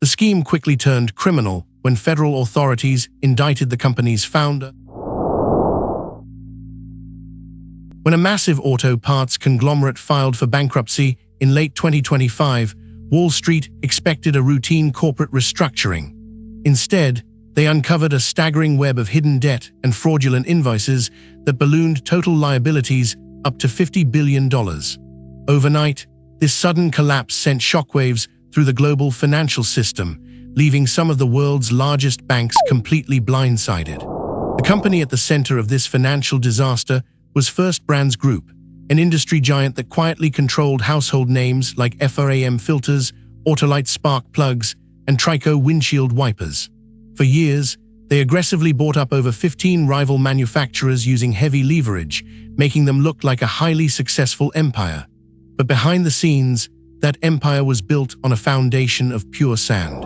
scheme quickly turned criminal when federal authorities indicted the company's founder. When a massive auto parts conglomerate filed for bankruptcy in late 2025, Wall Street expected a routine corporate restructuring. Instead, they uncovered a staggering web of hidden debt and fraudulent invoices that ballooned total liabilities up to $50 billion. Overnight, this sudden collapse sent shockwaves through the global financial system, leaving some of the world's largest banks completely blindsided. The company at the center of this financial disaster was First Brands Group, an industry giant that quietly controlled household names like FRAM filters, Autolite spark plugs, and Trico windshield wipers. For years, they aggressively bought up over 15 rival manufacturers using heavy leverage, making them look like a highly successful empire. But behind the scenes, that empire was built on a foundation of pure sand.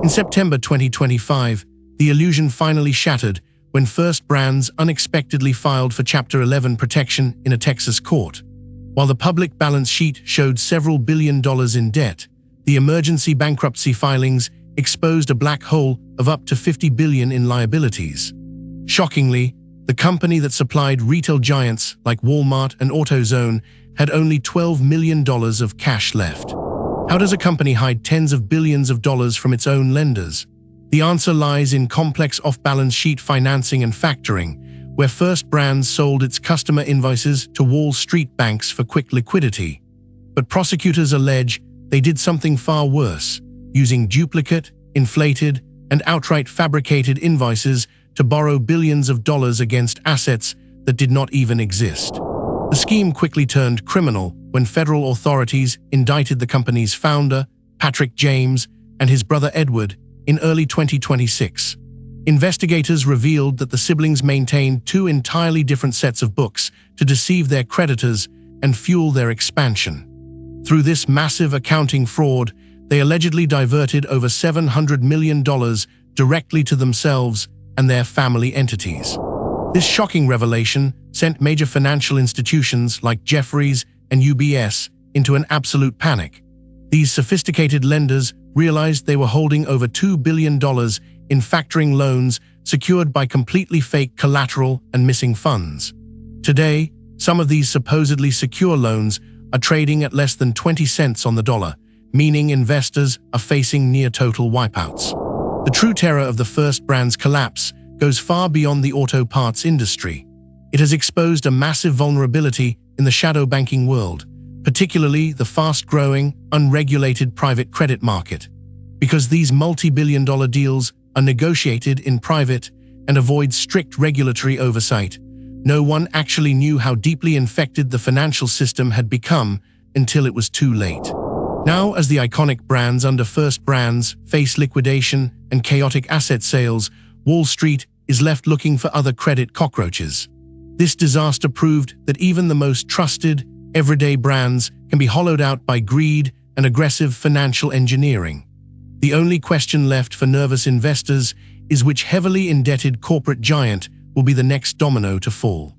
In September 2025, the illusion finally shattered when First Brands unexpectedly filed for Chapter 11 protection in a Texas court. While the public balance sheet showed several $1 billion in debt, the emergency bankruptcy filings exposed a black hole of up to $50 billion in liabilities. Shockingly, the company that supplied retail giants like Walmart and AutoZone had only $12 million of cash left. How does a company hide tens of billions of dollars from its own lenders? The answer lies in complex off-balance sheet financing and factoring, where First Brands sold its customer invoices to Wall Street banks for quick liquidity. But prosecutors allege they did something far worse, using duplicate, inflated, and outright fabricated invoices to borrow billions of dollars against assets that did not even exist. The scheme quickly turned criminal when federal authorities indicted the company's founder, Patrick James, and his brother Edward in early 2026. Investigators revealed that the siblings maintained two entirely different sets of books to deceive their creditors and fuel their expansion. Through this massive accounting fraud, they allegedly diverted over $700 million directly to themselves and their family entities. This shocking revelation sent major financial institutions like Jefferies and UBS into an absolute panic. These sophisticated lenders realized they were holding over $2 billion in factoring loans secured by completely fake collateral and missing funds. Today, some of these supposedly secure loans are trading at less than 20 cents on the dollar, meaning investors are facing near-total wipeouts. The true terror of the First Brands collapse goes far beyond the auto parts industry. It has exposed a massive vulnerability in the shadow banking world, particularly the fast-growing, unregulated private credit market. Because these multi-billion-dollar deals are negotiated in private and avoid strict regulatory oversight, no one actually knew how deeply infected the financial system had become until it was too late. Now, as the iconic brands under First Brands face liquidation and chaotic asset sales, Wall Street is left looking for other credit cockroaches. This disaster proved that even the most trusted, everyday brands can be hollowed out by greed and aggressive financial engineering. The only question left for nervous investors is which heavily indebted corporate giant will be the next domino to fall.